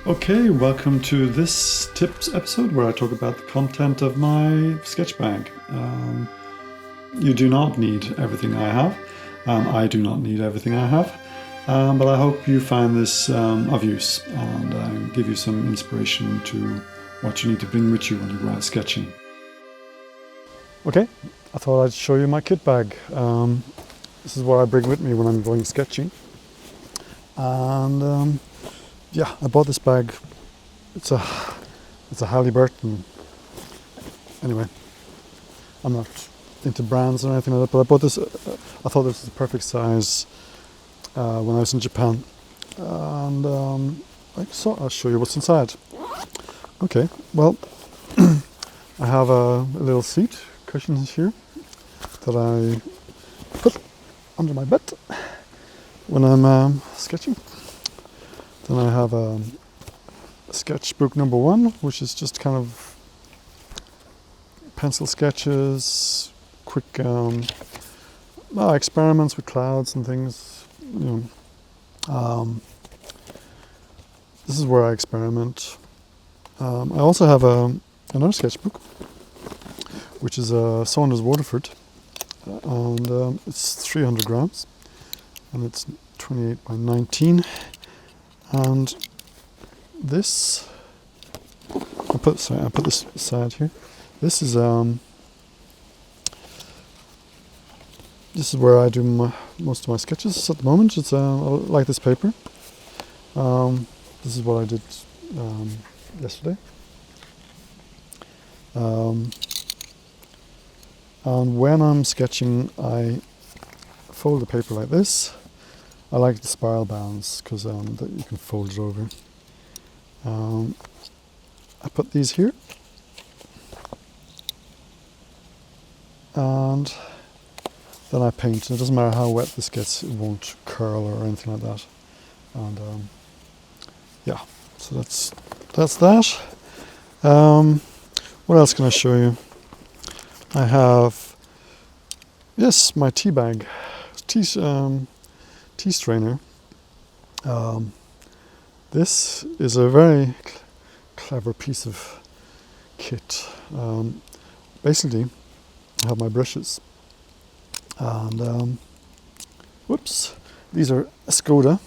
Okay, welcome to this tips episode where I talk about the content of my sketch bag. You do not need everything I have. I do not need everything I have. But I hope you find this of use and give you some inspiration to what you need to bring with you when you go out sketching. Okay, I thought I'd show you my kit bag. This is what I bring with me when I'm going sketching. And yeah, I bought this bag. It's a Halliburton. Anyway, I'm not into brands or anything like that, but I bought this. I thought this was the perfect size when I was in Japan, and I'll show you what's inside. Okay, well, I have a little seat cushions here that I put under my bed when I'm sketching. Then I have a sketchbook number 1, which is just kind of pencil sketches, quick experiments with clouds and things. This is where I experiment. I also have another sketchbook, which is a Saunders Waterford, and it's 300 grams, and it's 28 by 19. And this, I put this aside here. This is where I do most of my sketches at the moment. It's like this paper. This is what I did yesterday. And when I'm sketching, I fold the paper like this. I like the spiral bounds because that you can fold it over. I put these here, and then I paint. It doesn't matter how wet this gets; it won't curl or anything like that. And yeah, so that's that. What else can I show you? I have my tea bag, tea strainer. This is a very clever piece of kit. Basically, I have my brushes, and whoops, these are Skoda.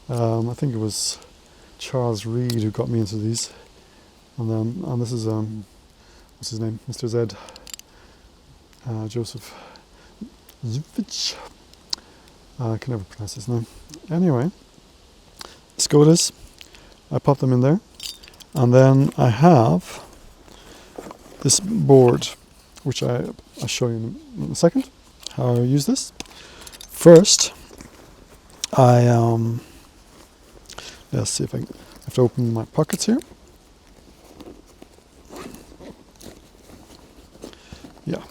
I think it was Charles Reed who got me into these, and this is what's his name, Mr. Z, Joseph Zivich. I can never pronounce his name. Anyway, Skodas, I pop them in there, and then I have this board, which I'll show you in a second how I use this. First, let's see if I have to open my pockets here. Yeah.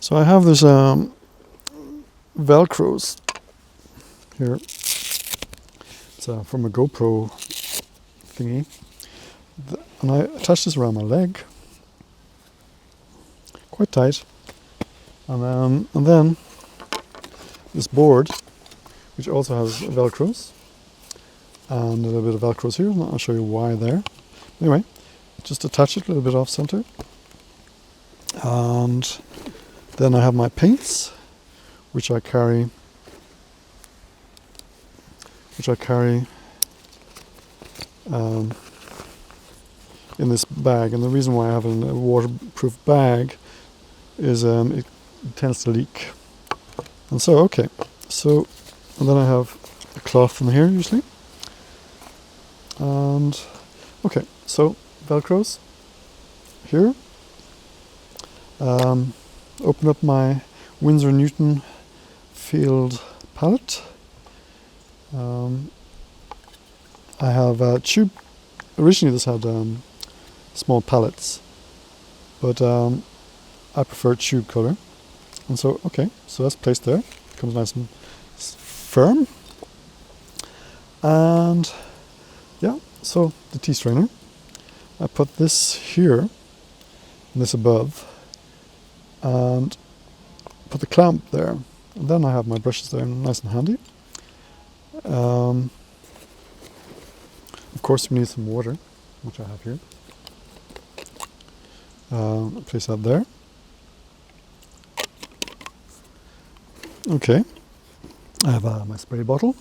So I have this Velcros here. It's from a GoPro thingy, and I attach this around my leg, quite tight, and then this board, which also has Velcros, and a little bit of Velcros here, and I'll show you why there. Anyway, just attach it a little bit off center, and then I have my paints, which I carry in this bag. And the reason why I have a waterproof bag is it tends to leak. And so, and then I have a cloth in here usually. And okay, so Velcros here. Open up my Winsor Newton field palette. I have a tube. Originally this had small pallets, but I prefer tube color. And so, so that's placed there. It comes nice and firm. And yeah, so the tea strainer. I put this here and this above, and put the clamp there. And then I have my brushes there nice and handy. Of course we need some water, which I have here. Place that there. Okay, I have my spray bottle.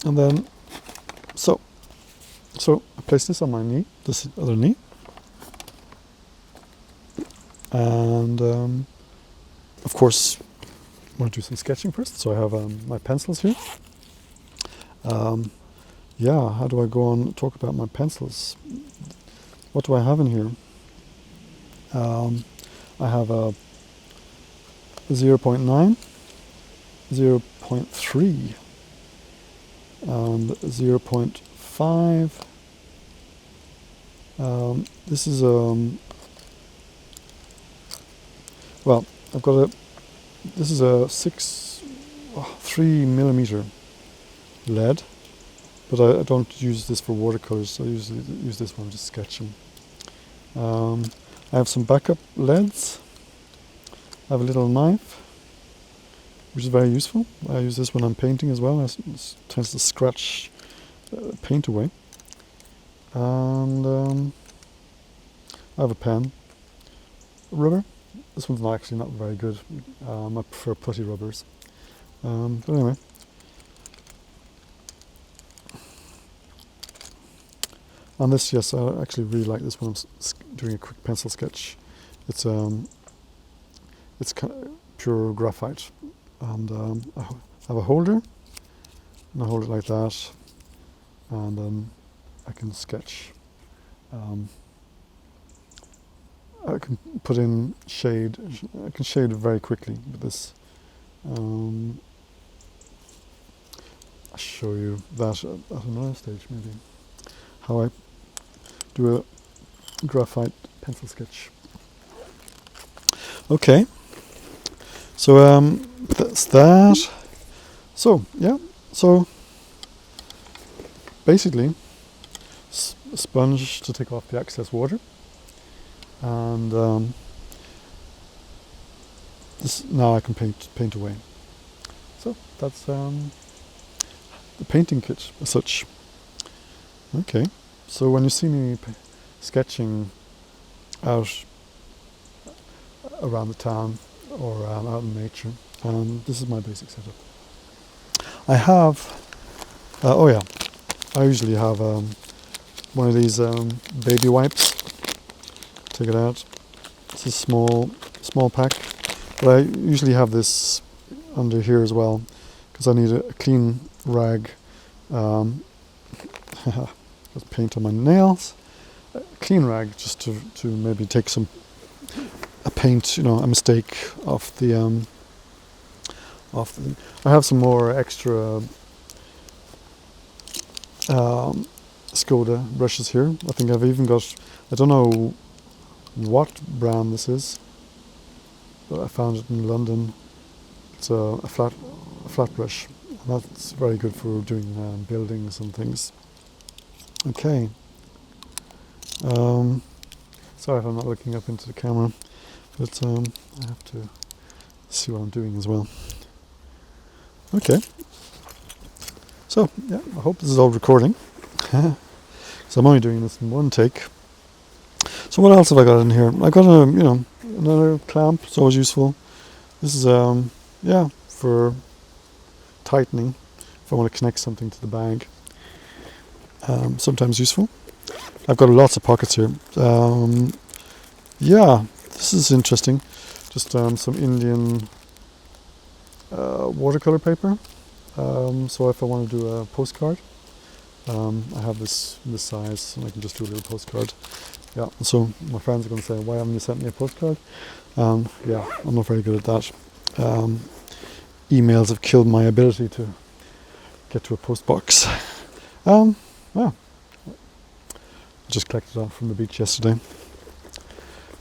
And then, so I place this on my knee, this other knee. And of course, I want to do some sketching first. So I have my pencils here. Yeah, how do I go on talk about my pencils? What do I have in here? I have a 0.9, 0.3, and 0.5. This is well, I've got this is a 3 millimeter lead, but I don't use this for watercolors. I usually use this one just sketching. I have some backup leads. I have a little knife, which is very useful. I use this when I'm painting as well. It tends to scratch paint away. And I have a pen, rubber. This one's actually not very good. I prefer putty rubbers. But anyway. And this, yes, I actually really like this when I'm doing a quick pencil sketch. It's kind of pure graphite, and I have a holder, and I hold it like that, and then I can sketch. I can put in shade. I can shade very quickly with this. I'll show you that at another stage, maybe, how I do a graphite pencil sketch. Okay, so that's that. So yeah, so basically, a sponge to take off the excess water, and this now I can paint away. So that's the painting kit as such. Okay, so when you see me sketching out around the town or out in nature, this is my basic setup. I have, oh yeah, I usually have one of these baby wipes. Take it out. It's a small pack, but I usually have this under here as well because I need a clean rag. Got paint on my nails. A clean rag just to maybe take a paint, a mistake off the I have some more extra Skoda brushes here. I think I've even got, I don't know what brand this is, but I found it in London. It's a flat brush, and that's very good for doing buildings and things. Okay. Sorry if I'm not looking up into the camera, but I have to see what I'm doing as well. Okay. So yeah, I hope this is all recording. So I'm only doing this in one take. So what else have I got in here? I got another clamp. It's always useful. This is for tightening if I want to connect something to the bag. Sometimes useful. I've got lots of pockets here. Yeah, this is interesting. Just some Indian watercolor paper. So if I want to do a postcard, I have this size, and I can just do a little postcard. Yeah. So my friends are going to say, "Why haven't you sent me a postcard?" Yeah, I'm not very good at that. Emails have killed my ability to get to a post box. Yeah. I just collected it from the beach yesterday.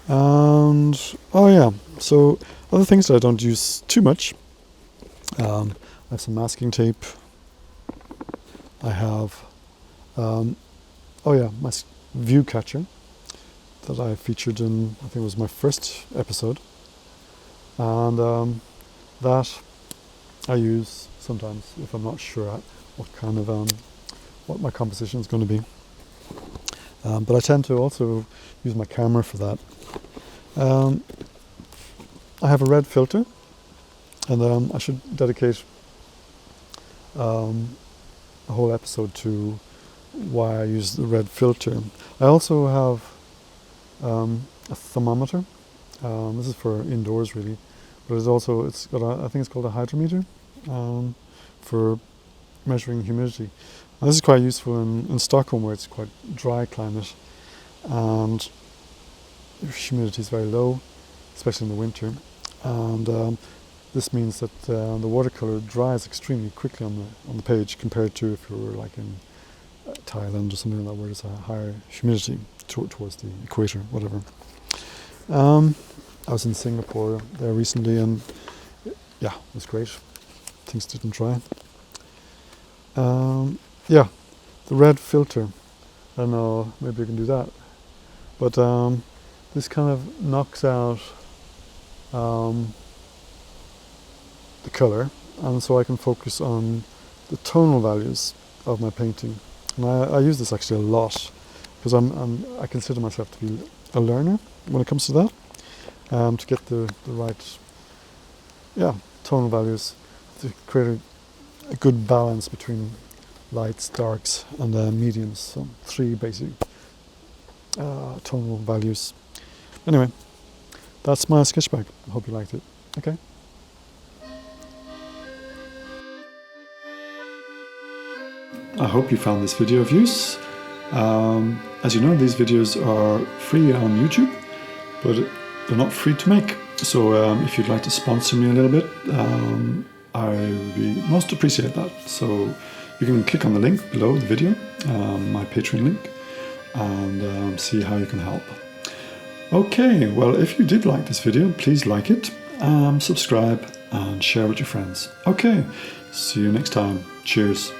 And oh yeah, so other things that I don't use too much. I have some masking tape. I have my view catcher that I featured in, I think it was my first episode, and that I use sometimes if I'm not sure at what kind of what my composition is going to be. But I tend to also use my camera for that. I have a red filter, and I should dedicate a whole episode to why I use the red filter. I also have a thermometer. This is for indoors really, but it's got I think it's called a hydrometer for measuring humidity. And this is quite useful in Stockholm, where it's quite dry climate and humidity is very low, especially in the winter. And this means that the watercolor dries extremely quickly on the page, compared to if you were like in Thailand or something like that, where there's a higher humidity towards the equator, whatever. I was in Singapore there recently, and yeah, it was great. Things didn't dry. Yeah, the red filter. I don't know, maybe you can do that. But this kind of knocks out the colour, and so I can focus on the tonal values of my painting. And I use this actually a lot, because I consider myself to be a learner when it comes to that, to get the right tonal values, to create a good balance between lights, darks, and mediums. So 3 basic tonal values. Anyway, that's my sketch bag. I hope you liked it. Okay. I hope you found this video of use. As you know, these videos are free on YouTube, but they're not free to make. So if you'd like to sponsor me a little bit, I would be most appreciate that. So you can click on the link below the video, my Patreon link, and see how you can help. Okay, well, if you did like this video, please like it, subscribe, and share with your friends. Okay, see you next time. Cheers.